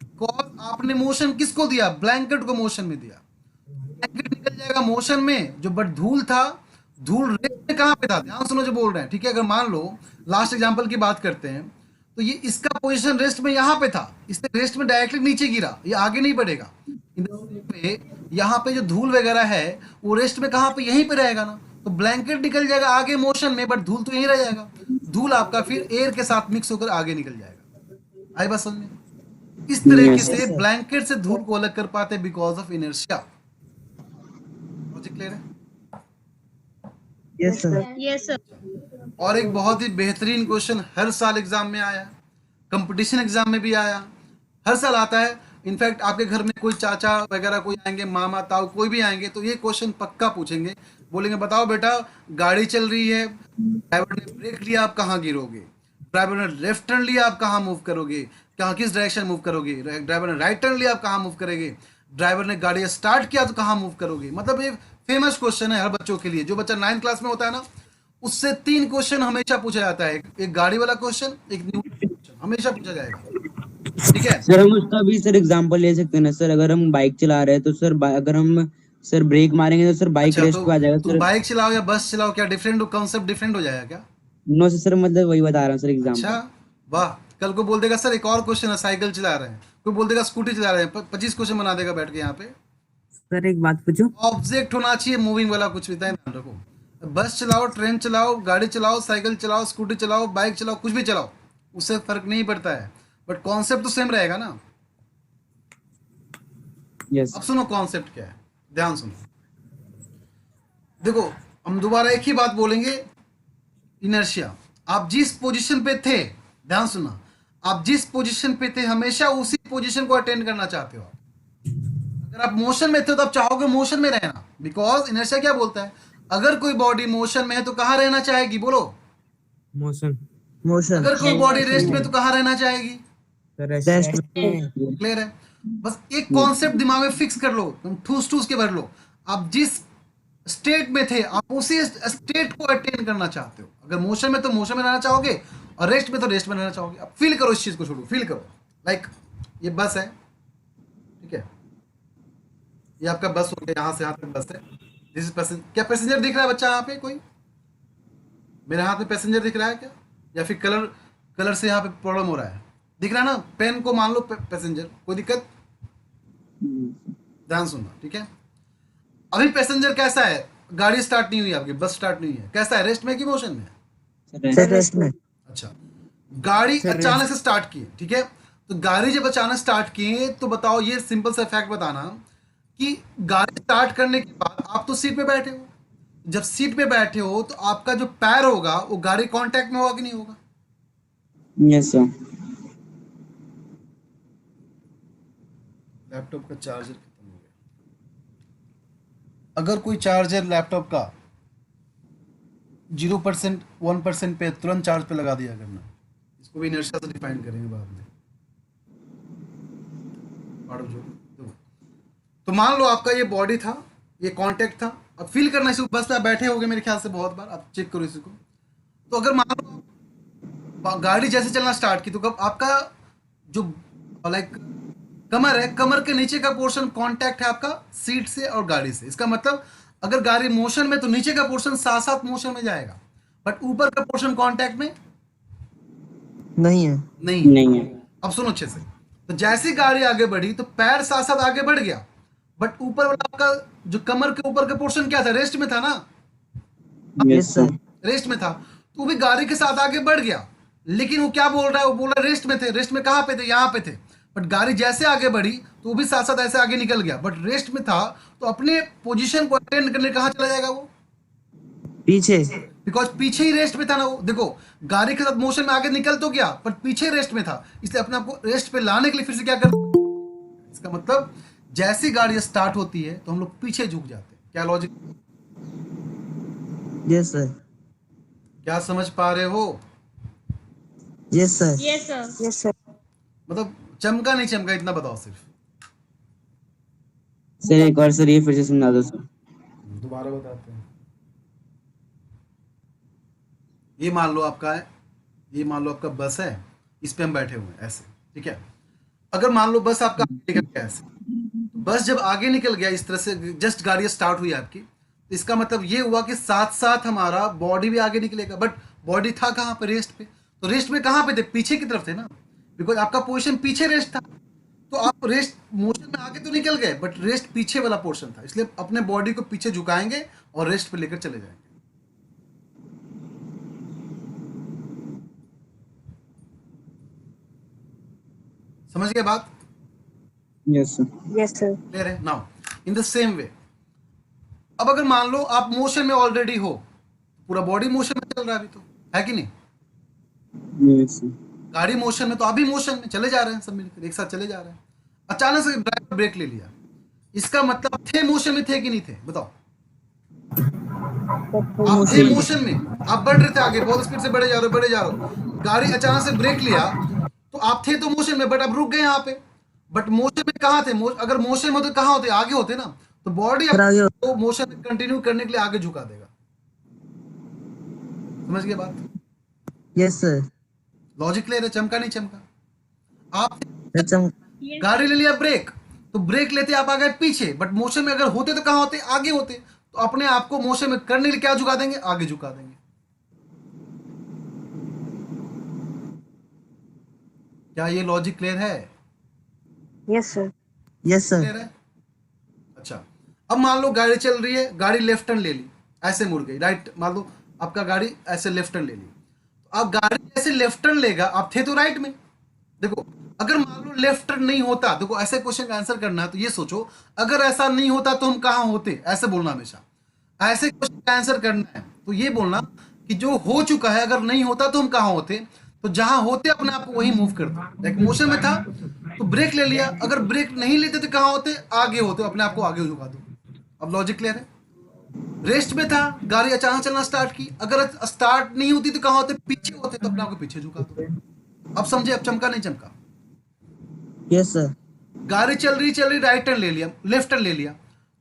बिकॉज आपने मोशन किसको दिया? ब्लैंकेट को मोशन में दिया। ब्लैंकेट निकल जाएगा मोशन में, जो बट धूल था, धूल रेत में कहाँ पे था? ध्यान सुनो जो बोल रहे हैं, ठीक है? अगर मान लो लास्ट एग्जांपल की बात करते हैं, तो ये इसका पोजीशन रेस्ट में यहाँ पे था, इसने रेस्ट में डायरेक्टली नीचे गिरा, ये आगे नहीं बढ़ेगा। पे यहाँ पे जो धूल वगैरह है वो रेस्ट में कहाँ पे? यहीं पे रहेगा ना। तो ब्लैंकेट निकल जाएगा आगे मोशन में, बट धूल तो यहीं रह जाएगा। धूल आपका फिर एयर के साथ मिक्स होकर आगे निकल जाएगा। आई बात समझ में? इस तरीके यस से ब्लैंकेट से धूल को अलग कर पाते हैं because of inertia. Logic clear है? Yes sir Yes, sir. और एक बहुत ही बेहतरीन क्वेश्चन हर साल एग्जाम में आया, कंपटीशन एग्जाम में भी आया, हर साल आता है। इनफैक्ट आपके घर में कोई चाचा वगैरह कोई आएंगे, मामा ताऊ कोई भी आएंगे, तो ये क्वेश्चन पक्का पूछेंगे। बोलेंगे बताओ बेटा, गाड़ी चल रही है, ड्राइवर ने ब्रेक लिया, आप कहाँ गिरोगे? ड्राइवर ने लेफ्ट टर्न लिया, आप कहाँ मूव करोगे? कहाँ, किस डायरेक्शन मूव करोगे? ड्राइवर ने राइट टर्न लिया, आप कहाँ मूव करेंगे? ड्राइवर ने गाड़ी स्टार्ट किया तो कहाँ मूव करोगे? मतलब ये फेमस क्वेश्चन है हर बच्चों के लिए। जो बच्चा 9th क्लास में होता है ना, उससे 3 क्वेश्चन हमेशा पूछा जाता है। एक गाड़ी वाला क्वेश्चन, एक न्यूटन क्वेश्चन हमेशा पूछा जाएगा, ठीक है? सर हम उसका भी सर एग्जांपल ले सकते हैं ना सर? अगर हम बाइक चला रहे हैं तो सर अगर हम सर ब्रेक मारेंगे तो सर बाइक अच्छा, रेस्ट तो पे आ जाएगा तुम सर। बाइक चलाओ या बस चलाओ, क्या डिफरेंट कॉन्सेप्ट डिफरेंट हो जाएगा क्या? नो सर, मतलब वही बता रहा हूँ सर अच्छा, एग्जांपल। वाह। कल को बोल देगा सर एक और क्वेश्चन है, साइकिल चला रहे हैं, कोई बोल देगा स्कूटी चला रहे हैं, 25 क्वेश्चन बना देगा बैठ के यहाँ पे। सर एक बात पूछूं ऑब्जेक्ट होना चाहिए मूविंग वाला, कुछ भी ध्यान रखो। बस चलाओ, ट्रेन चलाओ, गाड़ी चलाओ, साइकिल चलाओ, स्कूटी चलाओ, बाइक चलाओ, कुछ भी चलाओ, उससे फर्क नहीं पड़ता है, बट कॉन्सेप्ट तो सेम रहेगा ना। यस अब सुनो कॉन्सेप्ट क्या है, ध्यान सुनो। देखो, हम दोबारा एक ही बात बोलेंगे, इनर्शिया। आप जिस पोजीशन पे थे, ध्यान सुनना, आप जिस पोजीशन पे थे हमेशा उसी पोजीशन को अटेंड करना चाहते हो आप। अगर आप मोशन में थे तो आप चाहोगे मोशन में रहना, बिकॉज इनर्शिया क्या बोलता है? अगर कोई बॉडी मोशन में है तो कहाँ रहना चाहेगी? बोलो। मोशन मोशन अगर कोई बॉडी रेस्ट में तो कहाँ रहना चाहेगी? रेस्ट क्लियर है? बस एक कॉन्सेप्ट दिमाग में फिक्स कर लो, तुम ठूस ठूस के भर लो। आप जिस स्टेट में थे आप उसी स्टेट को अटेन करना चाहते हो। अगर मोशन में तो मोशन में रहना चाहोगे, और रेस्ट में तो रेस्ट में रहना चाहोगे। अब फील करो इस चीज को, छोड़ो, फील करो। लाइक ये बस है, ठीक है? ये आपका बस हो गया, यहाँ से यहाँ तक बस है। This is passenger. क्या पैसेंजर दिख रहा है बच्चा यहाँ पे? कोई मेरे हाथ में पैसेंजर दिख रहा है क्या? या फिर कलर कलर से यहाँ पे प्रॉब्लम हो रहा है? दिख रहा है ना? पेन को मान लो पैसेंजर, कोई दिक्कत? ध्यान सुनना, ठीक है? अभी पैसेंजर कैसा है? गाड़ी स्टार्ट नहीं हुई आपकी, बस स्टार्ट नहीं है, कैसा है? रेस्ट में कि मोशन में? सर रेस्ट में अच्छा, गाड़ी अचानक से स्टार्ट की, ठीक है? तो गाड़ी जब अचानक स्टार्ट की तो बताओ, ये सिंपल सा फैक्ट बताना कि गाड़ी स्टार्ट करने के बाद आप तो सीट पे बैठे हो। जब सीट पे बैठे हो तो आपका जो पैर होगा वो गाड़ी कांटेक्ट में होगा कि नहीं होगा? Yes sir. लैपटॉप का चार्जर खत्म हो गया। अगर कोई चार्जर लैपटॉप का 0% 1% पे तुरंत चार्ज पे लगा दिया करना। इसको भी इनर्शिया से डिफाइन करेंगे बाद में। पढ़ो जो तो मान लो आपका ये बॉडी था, ये कांटेक्ट था। अब फील करना इसको, बस पे आप बैठे होगे मेरे ख्याल से बहुत बार, आप चेक करो इसको। तो अगर मान लो गाड़ी जैसे चलना स्टार्ट की तो कब आपका जो लाइक कमर है, कमर के नीचे का पोर्शन कांटेक्ट है आपका सीट से और गाड़ी से। इसका मतलब अगर गाड़ी मोशन में तो नीचे का पोर्शन साथ साथ मोशन में जाएगा, बट ऊपर का पोर्शन कांटेक्ट में नहीं है। नहीं नहीं है। अब सुनो अच्छे से। तो जैसी गाड़ी आगे बढ़ी तो पैर साथ साथ आगे बढ़ गया, बट ऊपर वाला आपका जो कमर के ऊपर का पोर्शन क्या था, रेस्ट में था ना, यस सर। रेस्ट में था। तो वो भी गाड़ी के साथ आगे बढ़ गया, लेकिन वो क्या बोल रहा है, वो बोल रहा है रेस्ट में थे। रेस्ट में कहाँ पे थे, यहाँ पे थे। बट गाड़ी जैसे आगे बढ़ी तो वो भी साथ साथ ऐसे आगे निकल गया, बट रेस्ट में था। तो अपने पोजीशन को अटेंड करने कहाँ चला जाएगा वो, पीछे। बिकॉज पीछे ही रेस्ट में था ना वो। देखो गाड़ी के साथ मोशन में आगे निकल तो गया, बट पीछे रेस्ट में था, इसलिए अपने आपको रेस्ट पे लाने के लिए फिर से क्या कर, इसका मतलब जैसी गाड़ी स्टार्ट होती है तो हम लोग पीछे झुक जाते हैं। क्या लॉजिक, यस सर। क्या समझ पा रहे हो? Yes sir. Yes, sir. Yes, sir. मतलब चमका नहीं चमका इतना बताओ सिर्फ। सर एक बार सर ये फिर से समझा दो सर। दोबारा बताते हैं। ये मान लो आपका है, ये मान लो आपका बस है, इस पे हम बैठे हुए हैं ऐसे, ठीक है। अगर मान लो बस आपका आगे निकल गया ऐसे, बस जब आगे निकल गया इस तरह से, जस्ट गाड़ी स्टार्ट हुई आपकी, तो इसका मतलब ये हुआ कि साथ साथ हमारा बॉडी भी आगे निकलेगा। बट बॉडी था कहाँ पे, रेस्ट पे। तो रेस्ट में कहाँ पे थे, पीछे की तरफ थे ना, बिकॉज आपका पोजीशन पीछे रेस्ट था। तो आप रेस्ट मोशन में आगे तो निकल गए, बट रेस्ट पीछे वाला पोर्शन था, इसलिए अपने बॉडी को पीछे झुकाएंगे और रेस्ट पे लेकर चले जाएंगे। समझ गए बात? Yes sir. Yes, sir. Clear है? Now in the same way, अब अगर मान लो आप मोशन में ऑलरेडी हो, पूरा बॉडी मोशन में चल रहा है अभी, तो है कि नहीं? Yes sir. गाड़ी मोशन में, तो अभी मोशन में चले जा रहे हैं, सब मिलकर एक साथ चले जा रहे हैं। अचानक से ड्राइवर ब्रेक ले लिया, इसका मतलब थे मोशन में, थे कि नहीं थे, बताओ। आप थे मोशन में, आप बढ़ रहे थे आगे, बहुत स्पीड से बढ़े जा रहे हो, बढ़े जा रहे हो। गाड़ी अचानक से ब्रेक लिया, तो आप थे तो मोशन में, बट अब रुक गए यहाँ पे। बट मोशन में कहाँ थे, अगर मोशन में होते कहाँ होते, आगे होते ना। तो बॉडी आगे को मोशन में कंटिन्यू करने के लिए आगे झुका देगा। समझ गए बात? Yes sir. लॉजिक क्लियर है? चमका नहीं चमका? आप अच्छा। गाड़ी ले लिया ब्रेक, तो ब्रेक लेते आप आ गए पीछे, बट मोशन में अगर होते तो कहाँ होते, आगे होते। तो अपने आप को मोशन में करने के लिए क्या झुका देंगे, आगे झुका देंगे। क्या ये लॉजिक क्लियर है? Yes, sir. Yes sir. Clear है? अच्छा, अब मान लो गाड़ी चल रही है, गाड़ी लेफ्ट टर्न ले ली, ऐसे मुड़ गई राइट। मान लो आपका गाड़ी ऐसे लेफ्ट टर्न ले ली, तो आप गाड़ी ऐसे लेफ्ट टर्न लेगा, आप थे तो राइट में। देखो अगर मान लो लेफ्ट टर्न नहीं होता, देखो ऐसे क्वेश्चन का आंसर करना है तो ये सोचो, अगर ऐसा नहीं होता तो हम कहाँ होते, ऐसे बोलना हमेशा। ऐसे क्वेश्चन का आंसर करना है तो ये बोलना कि जो हो चुका है, अगर नहीं होता तो हम कहाँ होते। तो जहां होते अपने आप को वहीं मूव कर दो। लाइक मोशन में था तो ब्रेक ले लिया, अगर ब्रेक नहीं लेते तो कहाँ होते, आगे होते, अपने आप को आगे झुका दो। अब लॉजिक क्लियर है? रेस्ट में था, गाड़ी अचानक चलना स्टार्ट की, अगर स्टार्ट नहीं होती तो कहाँ होते, पीछे होते, तो अपने आप को पीछे झुका दो। अब समझे? अब चमका नहीं चमका? Yes sir. गाड़ी चल रही राइट टर्न ले लिया, लेफ्ट टर्न ले लिया,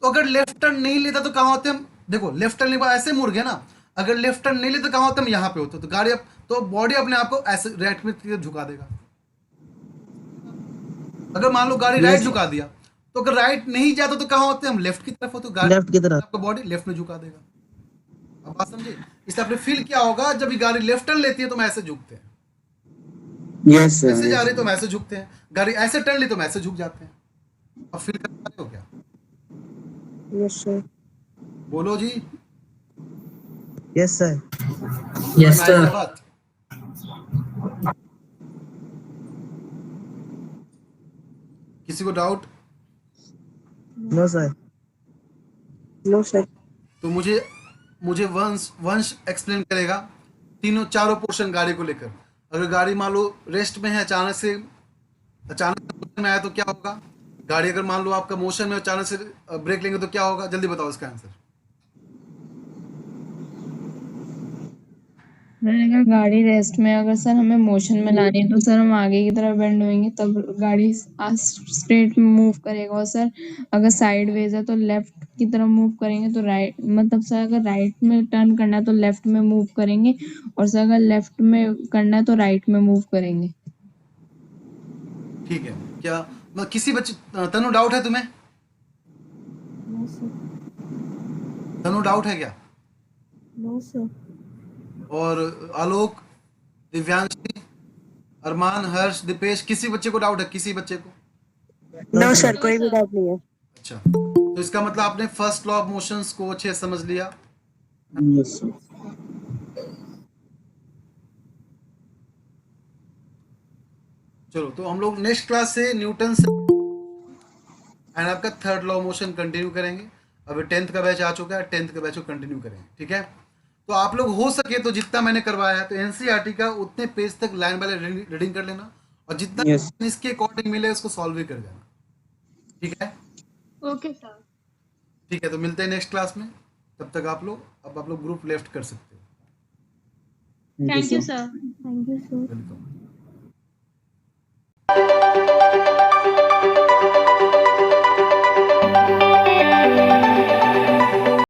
तो अगर लेफ्ट टर्न नहीं लेता तो कहाँ होते हम, देखो लेफ्ट टर्न लेने ऐसे मुड़ गए ना, अगर लेफ्ट टर्न नहीं लेते तो कहाँ होते हम, यहाँ पे होते। तो गाड़ी तो बॉडी अपने आप को ऐसे राइट में झुका देगा। अगर मान लो गाड़ी राइट झुका दिया, तो अगर राइट नहीं जाता तो कहाँ होते हम, लेफ्ट की तरफ होते, तो गाड़ी लेफ्ट की तरफ। आपका बॉडी लेफ्ट में झुका देगा। अब बात समझे? इसलिए आपने फील किया होगा, जब ये गाड़ी लेफ्ट टर्न लेती है तो हम ऐसे झुकते हैं, यस ऐसे जा सर। रही तो हम ऐसे झुकते हैं, गाड़ी ऐसे टर्न ली तो हम ऐसे झुक जाते हैं। अब फील कर पा रहे हो क्या? Yes, sir. बोलो जी। Yes sir. Yes sir. बात किसी को डाउट? No sir. No, sir. तो मुझे वंश एक्सप्लेन करेगा तीनों चारों पोर्शन गाड़ी को लेकर। अगर गाड़ी मान लो रेस्ट में है, अचानक मोशन में आया तो क्या होगा, गाड़ी अगर मान लो आपका मोशन में अचानक से ब्रेक लेंगे तो क्या होगा, जल्दी बताओ इसका आंसर। अगर गाड़ी रेस्ट में, अगर सर हमें मोशन में लानी है तो सर हम आगे की तरफ बेंड होंगे तब गाड़ी स्ट्रेट मूव करेगा। और सर अगर साइडवेज है तो लेफ्ट की तरफ मूव करेंगे तो राइट, मतलब सर अगर राइट में टर्न करना है तो लेफ्ट में मूव करेंगे, और सर अगर लेफ्ट में करना है तो राइट में मूव करेंगे। ठीक है। क्या किसी बच्चे तनु डाउट है तुम्हें? No, sir. तनु डाउट है क्या? No, sir. और आलोक, दिव्यांशी, अरमान, हर्ष, दीपेश, किसी बच्चे को डाउट है? किसी बच्चे को? No, sir. कोई भी डाउट नहीं है. अच्छा, तो इसका मतलब आपने फर्स्ट लॉ ऑफ मोशंस को अच्छे से समझ लिया। Yes sir. चलो, तो हम लोग नेक्स्ट क्लास से न्यूटन से एंड आपका third law of motion continue करेंगे। अभी 10th का बैच आ चुका है, 10th का बैच को कंटिन्यू करेंगे, ठीक है? तो आप लोग हो सके तो जितना मैंने करवाया है तो एनसीईआरटी का उतने पेज तक लाइन बाय लाइन रीडिंग कर लेना, और जितना Yes. इसके अकॉर्डिंग मिले उसको सॉल्व भी कर देना, ठीक है? Okay, sir. ठीक है, तो मिलते हैं नेक्स्ट क्लास में। तब तक आप लोग ग्रुप लेफ्ट कर सकते हो। Thank you, sir. Thank you, sir. Welcome.